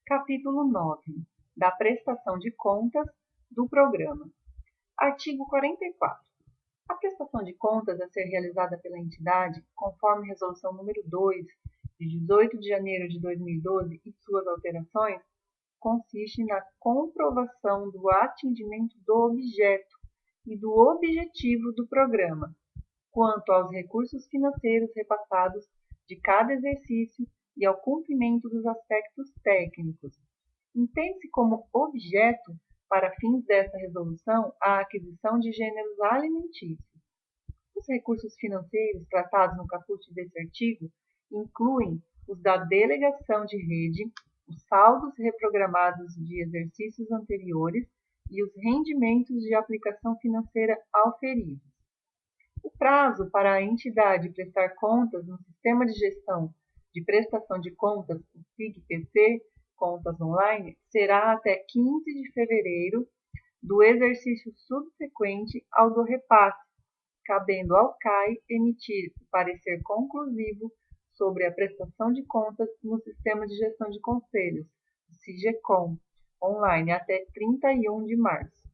Capítulo 9. Da prestação de contas do programa. Artigo 44. A prestação de contas a ser realizada pela entidade, conforme Resolução número 2, de 18 de janeiro de 2012 e suas alterações, consiste na comprovação do atingimento do objeto e do objetivo do programa, quanto aos recursos financeiros repassados de cada exercício e ao cumprimento dos aspectos técnicos. Entende-se como objeto, para fins desta resolução, a aquisição de gêneros alimentícios. Os recursos financeiros tratados no caput deste artigo incluem os da delegação de rede, os saldos reprogramados de exercícios anteriores e os rendimentos de aplicação financeira auferidos. O prazo para a entidade prestar contas no Sistema de Gestão de Prestação de Contas, o SIG-PC, Contas Online, será até 15 de fevereiro do exercício subsequente ao do repasse, cabendo ao CAI emitir o parecer conclusivo sobre a prestação de contas no Sistema de Gestão de Conselhos, o SIGECON, online até 31 de março.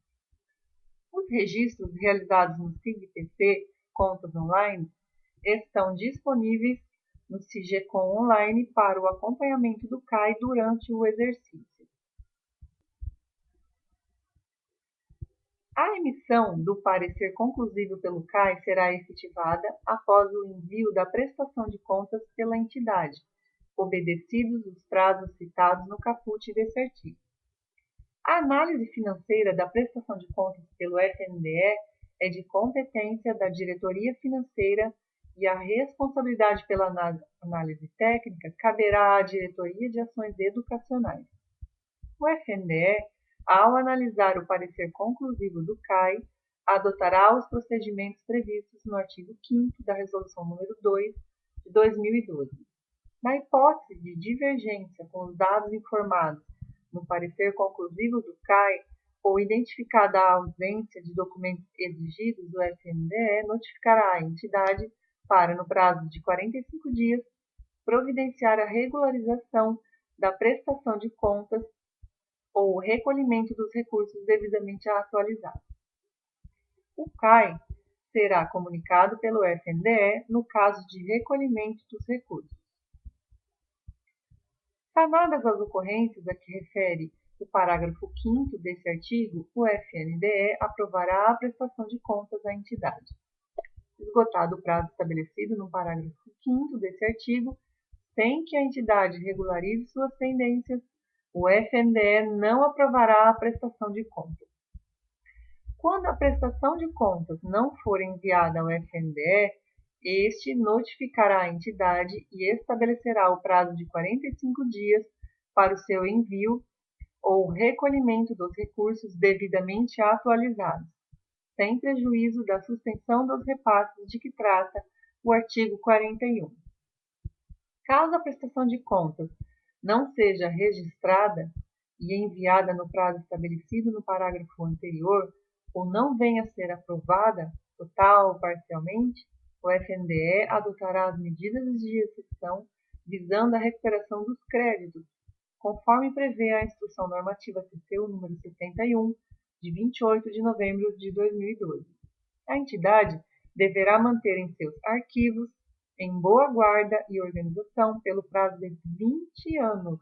Os registros realizados no SIG-PC, Contas Online, estão disponíveis no SIGECON Online para o acompanhamento do CAI durante o exercício. A emissão do parecer conclusivo pelo CAI será efetivada após o envio da prestação de contas pela entidade, obedecidos os prazos citados no caput deste artigo. A análise financeira da prestação de contas pelo FNDE é de competência da diretoria financeira e a responsabilidade pela análise técnica caberá à diretoria de ações educacionais. O FNDE, ao analisar o parecer conclusivo do CAI, adotará os procedimentos previstos no artigo 5º da Resolução número 2 de 2012. Na hipótese de divergência com os dados informados no parecer conclusivo do CAI ou identificada a ausência de documentos exigidos, o FNDE notificará a entidade para, no prazo de 45 dias, providenciar a regularização da prestação de contas ou o recolhimento dos recursos devidamente atualizados. O CAI será comunicado pelo FNDE no caso de recolhimento dos recursos. Sanadas as ocorrências a que refere o parágrafo 5º desse artigo, o FNDE aprovará a prestação de contas à entidade. Esgotado o prazo estabelecido no parágrafo 5º desse artigo, sem que a entidade regularize suas pendências, o FNDE não aprovará a prestação de contas. Quando a prestação de contas não for enviada ao FNDE, este notificará a entidade e estabelecerá o prazo de 45 dias para o seu envio ou recolhimento dos recursos devidamente atualizados, sem prejuízo da suspensão dos repasses de que trata o artigo 41. Caso a prestação de contas não seja registrada e enviada no prazo estabelecido no parágrafo anterior, ou não venha a ser aprovada, total ou parcialmente, o FNDE adotará as medidas de exceção visando a recuperação dos créditos, conforme prevê a Instrução Normativa TCU número 71, de 28 de novembro de 2012. A entidade deverá manter em seus arquivos, em boa guarda e organização, pelo prazo de 20 anos,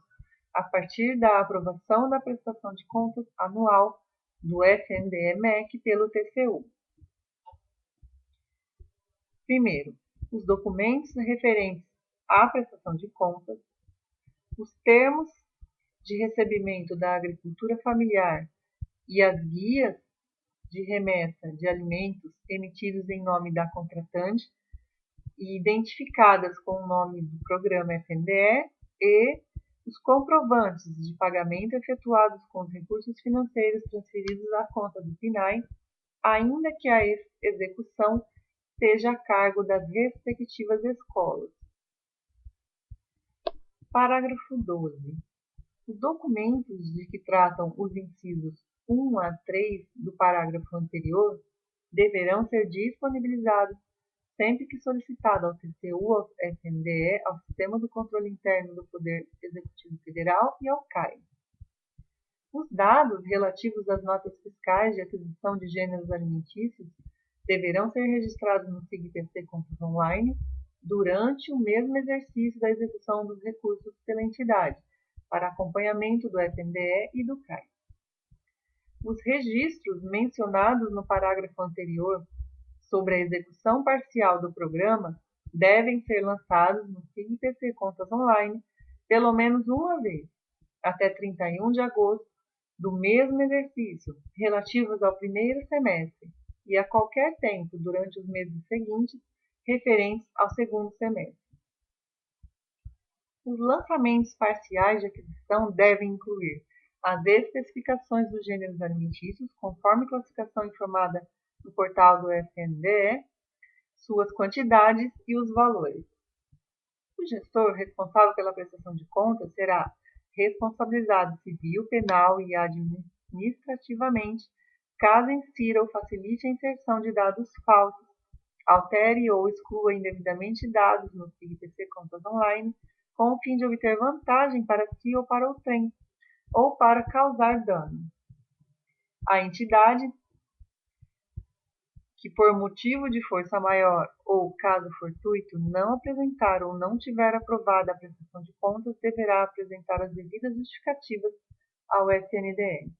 a partir da aprovação da prestação de contas anual do FNDE-MEC pelo TCU. Primeiro, os documentos referentes à prestação de contas, os termos de recebimento da agricultura familiar e as guias de remessa de alimentos emitidos em nome da contratante e identificadas com o nome do programa FNDE e os comprovantes de pagamento efetuados com os recursos financeiros transferidos à conta do PNAE, ainda que a execução esteja a cargo das respectivas escolas. Parágrafo 12. Os documentos de que tratam os incisos 1 a 3 do parágrafo anterior deverão ser disponibilizados sempre que solicitado ao TCU, ao FNDE, ao Sistema do Controle Interno do Poder Executivo Federal e ao CAI. Os dados relativos às notas fiscais de aquisição de gêneros alimentícios deverão ser registrados no SIGPC Contas Online durante o mesmo exercício da execução dos recursos pela entidade, para acompanhamento do FNDE e do CAI. Os registros mencionados no parágrafo anterior sobre a execução parcial do programa devem ser lançados no SIGPC Contas Online pelo menos uma vez, até 31 de agosto do mesmo exercício, relativos ao primeiro semestre, e a qualquer tempo durante os meses seguintes, referentes ao segundo semestre. Os lançamentos parciais de aquisição devem incluir as especificações dos gêneros alimentícios, conforme classificação informada no portal do FNDE, suas quantidades e os valores. O gestor responsável pela prestação de contas será responsabilizado civil, penal e administrativamente, caso insira ou facilite a inserção de dados falsos, altere ou exclua indevidamente dados no SIGPC Contas Online, com o fim de obter vantagem para si ou para o trem, ou para causar dano. A entidade que por motivo de força maior ou caso fortuito não apresentar ou não tiver aprovada a prestação de contas deverá apresentar as devidas justificativas ao FNDE.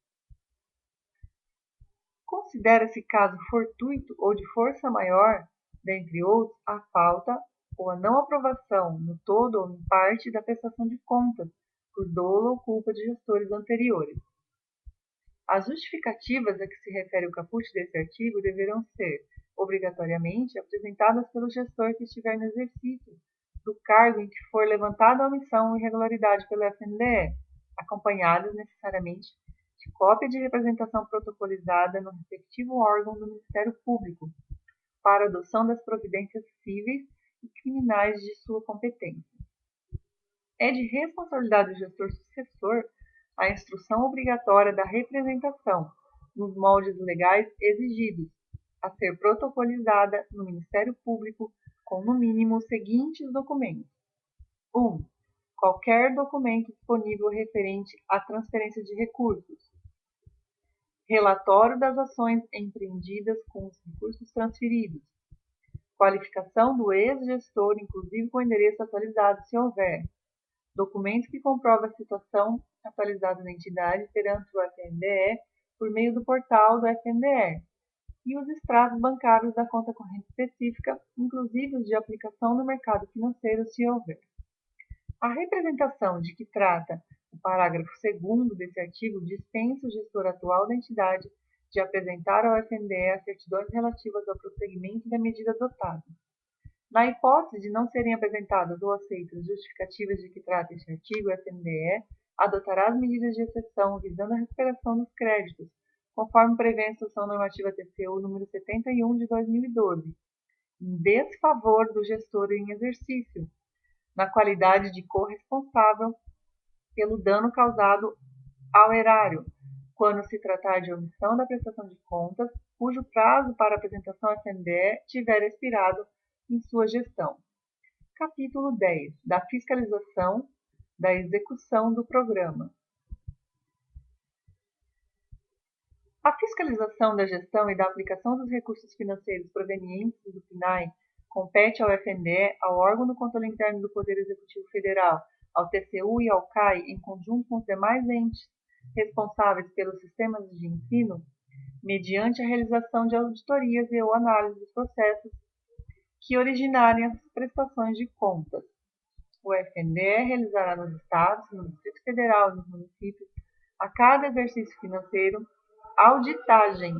Considera-se caso fortuito ou de força maior, dentre outros, a falta ou a não aprovação, no todo ou em parte, da prestação de contas, por dolo ou culpa de gestores anteriores. As justificativas a que se refere o caput desse artigo deverão ser, obrigatoriamente, apresentadas pelo gestor que estiver no exercício do cargo em que for levantada a omissão ou irregularidade pelo FNDE, acompanhadas necessariamente de cópia de representação protocolizada no respectivo órgão do Ministério Público, para adoção das providências cíveis e criminais de sua competência. É de responsabilidade do gestor sucessor a instrução obrigatória da representação, nos moldes legais exigidos, a ser protocolizada no Ministério Público com, no mínimo, os seguintes documentos. 1. Qualquer documento disponível referente à transferência de recursos. Relatório das ações empreendidas com os recursos transferidos. Qualificação do ex-gestor, inclusive com endereço atualizado, se houver. Documento que comprova a situação atualizada da entidade perante o FNDE por meio do portal do FNDE e os extratos bancários da conta corrente específica, inclusive os de aplicação no mercado financeiro, se houver. A representação de que trata o parágrafo 2º desse artigo dispensa o gestor atual da entidade de apresentar ao FNDE as certidões relativas ao prosseguimento da medida adotada. Na hipótese de não serem apresentadas ou aceitas justificativas de que trata este artigo, o FNDE adotará as medidas de exceção visando a recuperação dos créditos, conforme prevê a Instrução Normativa TCU número 71 de 2012, em desfavor do gestor em exercício, na qualidade de corresponsável pelo dano causado ao erário, quando se tratar de omissão da prestação de contas, cujo prazo para apresentação ao FNDE tiver expirado em sua gestão. Capítulo 10. Da fiscalização da execução do programa. A fiscalização da gestão e da aplicação dos recursos financeiros provenientes do PNAE compete ao FNDE, ao órgão do controle interno do Poder Executivo Federal, ao TCU e ao CAI, em conjunto com os demais entes responsáveis pelos sistemas de ensino, mediante a realização de auditorias e ou análise dos processos que originarem as prestações de contas. O FNDE realizará nos estados, no Distrito Federal e nos municípios, a cada exercício financeiro, auditagem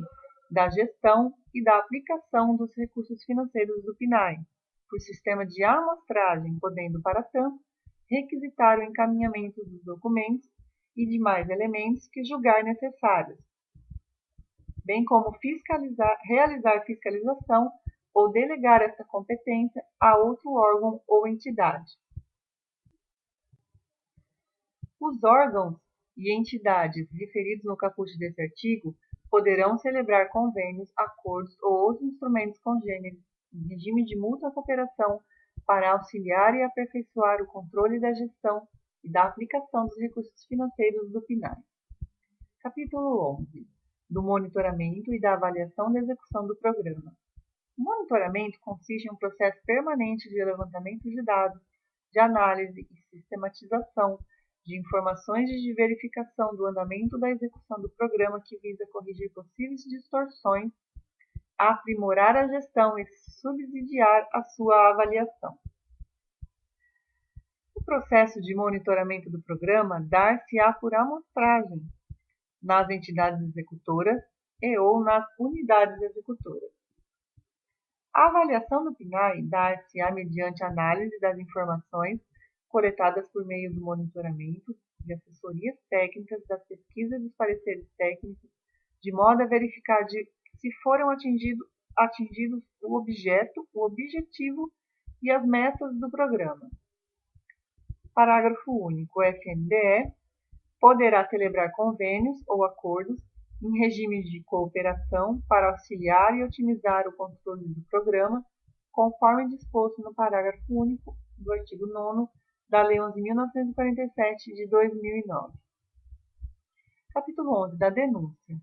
da gestão e da aplicação dos recursos financeiros do PNAE, por sistema de amostragem, podendo, para tanto, requisitar o encaminhamento dos documentos e demais elementos que julgar necessários, bem como realizar fiscalização ou delegar esta competência a outro órgão ou entidade. Os órgãos e entidades referidos no caput desse artigo poderão celebrar convênios, acordos ou outros instrumentos congêneres em regime de mútua cooperação para auxiliar e aperfeiçoar o controle da gestão e da aplicação dos recursos financeiros do PNAE. Capítulo 11. Do monitoramento e da avaliação da execução do programa. O monitoramento consiste em um processo permanente de levantamento de dados, de análise e sistematização de informações e de verificação do andamento da execução do programa que visa corrigir possíveis distorções, aprimorar a gestão e subsidiar a sua avaliação. O processo de monitoramento do programa dar-se-á por amostragem nas entidades executoras e ou nas unidades executoras. A avaliação do PNAE dar-se-á mediante análise das informações coletadas por meio do monitoramento, de assessorias técnicas, das pesquisas e dos pareceres técnicos, de modo a verificar se foram atingidos o objetivo e as metas do programa. Parágrafo único. O FNDE poderá celebrar convênios ou acordos em regime de cooperação para auxiliar e otimizar o controle do programa, conforme disposto no parágrafo único do artigo 9º da Lei 11.947, de 2009. Capítulo 11. Da denúncia.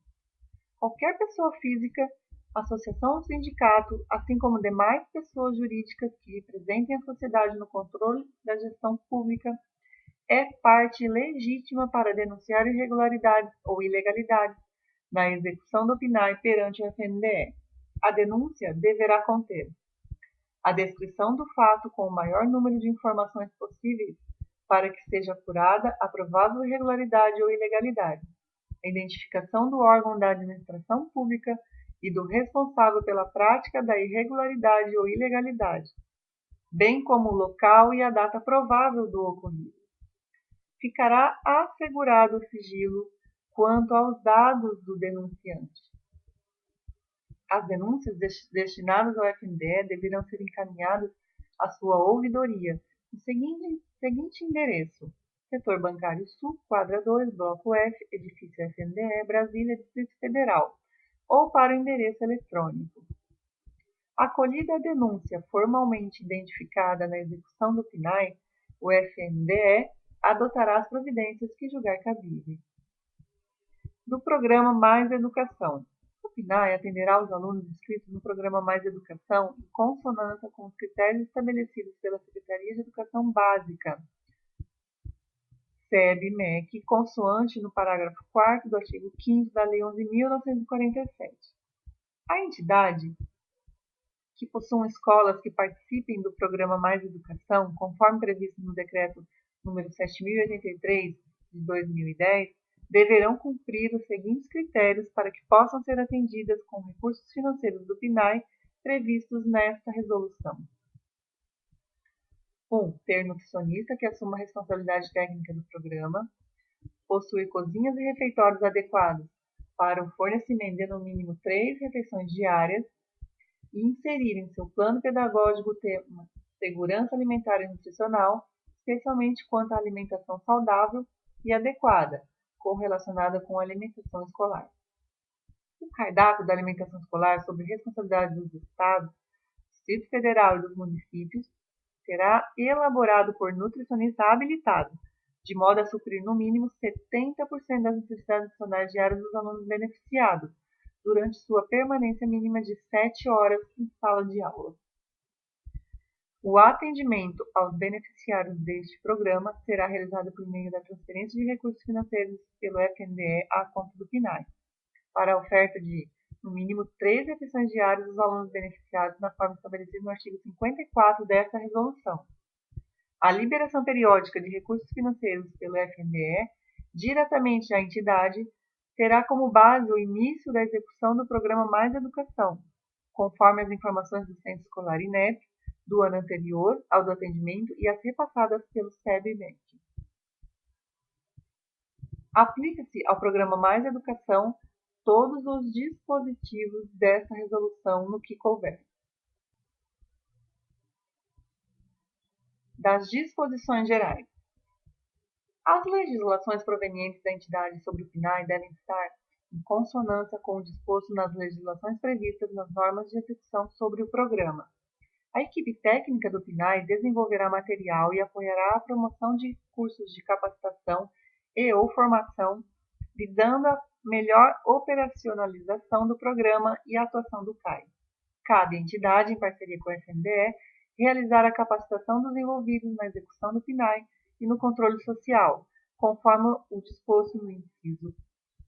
Qualquer pessoa física, associação ou sindicato, assim como demais pessoas jurídicas que representem a sociedade no controle da gestão pública, é parte legítima para denunciar irregularidades ou ilegalidades na execução do PNAE perante o FNDE. A denúncia deverá conter a descrição do fato com o maior número de informações possíveis para que seja apurada a provável irregularidade ou ilegalidade, a identificação do órgão da administração pública e do responsável pela prática da irregularidade ou ilegalidade, bem como o local e a data provável do ocorrido. Ficará assegurado o sigilo quanto aos dados do denunciante. As denúncias destinadas ao FNDE deverão ser encaminhadas à sua ouvidoria no seguinte endereço: Setor Bancário Sul, quadra 2, Bloco F, Edifício FNDE, Brasília, Distrito Federal, ou para o endereço eletrônico. Acolhida a denúncia formalmente identificada na execução do PNAE, o FNDE adotará as providências que julgar cabíveis. Do Programa Mais Educação. O PNAE atenderá aos alunos inscritos no Programa Mais Educação em consonância com os critérios estabelecidos pela Secretaria de Educação Básica, SEB-MEC, consoante no parágrafo 4º do artigo 5º da Lei 11.947. A entidade que possuam escolas que participem do Programa Mais Educação, conforme previsto no Decreto nº 7.083, de 2010, deverão cumprir os seguintes critérios para que possam ser atendidas com recursos financeiros do PNAE previstos nesta resolução. 1. Ter nutricionista que assuma a responsabilidade técnica do programa, possuir cozinhas e refeitórios adequados para o fornecimento de no mínimo 3 refeições diárias e inserir em seu plano pedagógico o tema segurança alimentar e nutricional, especialmente quanto à alimentação saudável e adequada, correlacionada com a alimentação escolar. O cardápio da alimentação escolar, sob responsabilidade dos Estados, Distrito Federal e dos municípios, será elaborado por nutricionista habilitado, de modo a suprir no mínimo 70% das necessidades adicionais diárias dos alunos beneficiados, durante sua permanência mínima de 7 horas em sala de aula. O atendimento aos beneficiários deste programa será realizado por meio da transferência de recursos financeiros pelo FNDE à conta do PNAE, para a oferta de, no mínimo, 3 refeições diárias dos alunos beneficiados na forma estabelecida no artigo 54 desta resolução. A liberação periódica de recursos financeiros pelo FNDE, diretamente à entidade, terá como base o início da execução do Programa Mais Educação, conforme as informações do Censo Escolar INEP, do ano anterior ao do atendimento e as repassadas pelo SEB-MEC. Aplica-se ao Programa Mais Educação todos os dispositivos desta resolução no que couber. Das disposições gerais. As legislações provenientes da entidade sobre o PNAE devem estar em consonância com o disposto nas legislações previstas nas normas de execução sobre o programa, A equipe técnica do PNAE desenvolverá material e apoiará a promoção de cursos de capacitação e/ou formação, visando a melhor operacionalização do programa e a atuação do CAI. Cabe à entidade, em parceria com a FNDE, realizar a capacitação dos envolvidos na execução do PNAE e no controle social, conforme o disposto no inciso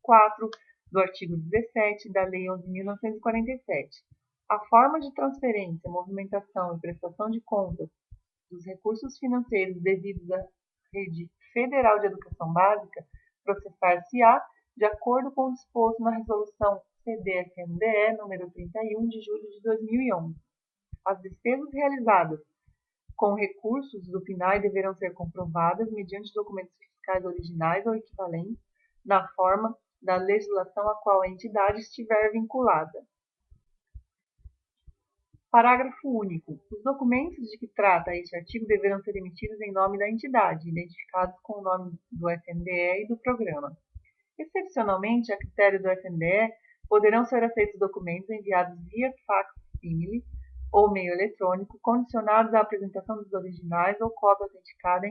4 do artigo 17 da Lei 11.947. A forma de transferência, movimentação e prestação de contas dos recursos financeiros devidos à Rede Federal de Educação Básica processar-se-á de acordo com o disposto na Resolução CD-FNDE número 31 de julho de 2011. As despesas realizadas com recursos do PNAE deverão ser comprovadas mediante documentos fiscais originais ou equivalentes na forma da legislação a qual a entidade estiver vinculada. Parágrafo único. Os documentos de que trata este artigo deverão ser emitidos em nome da entidade, identificados com o nome do FNDE e do programa. Excepcionalmente, a critério do FNDE, poderão ser aceitos documentos enviados via fac-simile ou meio eletrônico, condicionados à apresentação dos originais ou cópia autenticada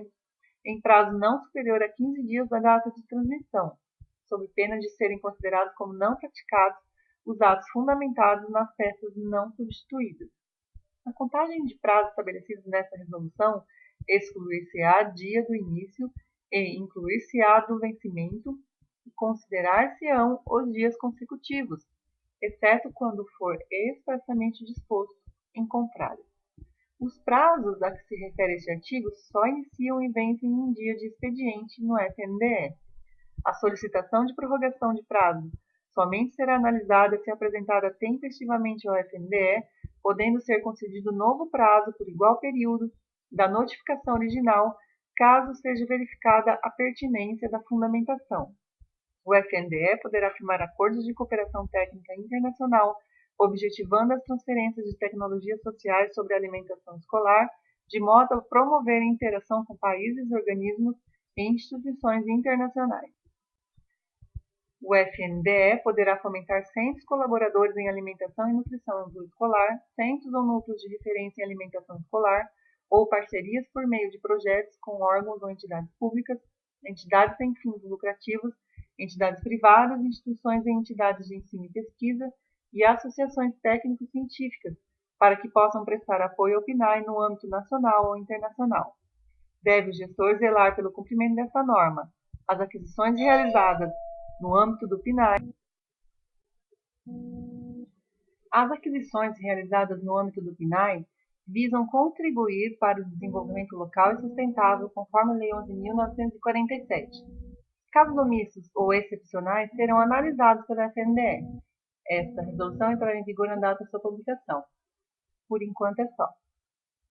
em prazo não superior a 15 dias da data de transmissão, sob pena de serem considerados como não praticados os atos fundamentados nas peças não substituídas. A contagem de prazos estabelecidos nesta resolução excluir-se-á dia do início e incluir-se-á do vencimento e considerar-se-ão os dias consecutivos, exceto quando for expressamente disposto em contrário. Os prazos a que se refere este artigo só iniciam e vencem em dia de expediente no FNDE. A solicitação de prorrogação de prazo somente será analisada se apresentada tempestivamente ao FNDE, podendo ser concedido novo prazo por igual período da notificação original, caso seja verificada a pertinência da fundamentação. O FNDE poderá firmar acordos de cooperação técnica internacional, objetivando as transferências de tecnologias sociais sobre a alimentação escolar, de modo a promover a interação com países, organismos e instituições internacionais. O FNDE poderá fomentar centros colaboradores em alimentação e nutrição escolar, centros ou núcleos de referência em alimentação escolar, ou parcerias por meio de projetos com órgãos ou entidades públicas, entidades sem fins lucrativos, entidades privadas, instituições e entidades de ensino e pesquisa e associações técnico-científicas, para que possam prestar apoio ao PNAE no âmbito nacional ou internacional. Deve o gestor zelar pelo cumprimento desta norma. As aquisições realizadas no âmbito do PNAE visam contribuir para o desenvolvimento local e sustentável, conforme a Lei 11.947. Casos omissos ou excepcionais serão analisados pela FNDE. Esta resolução entrará em vigor na data de sua publicação. Por enquanto é só.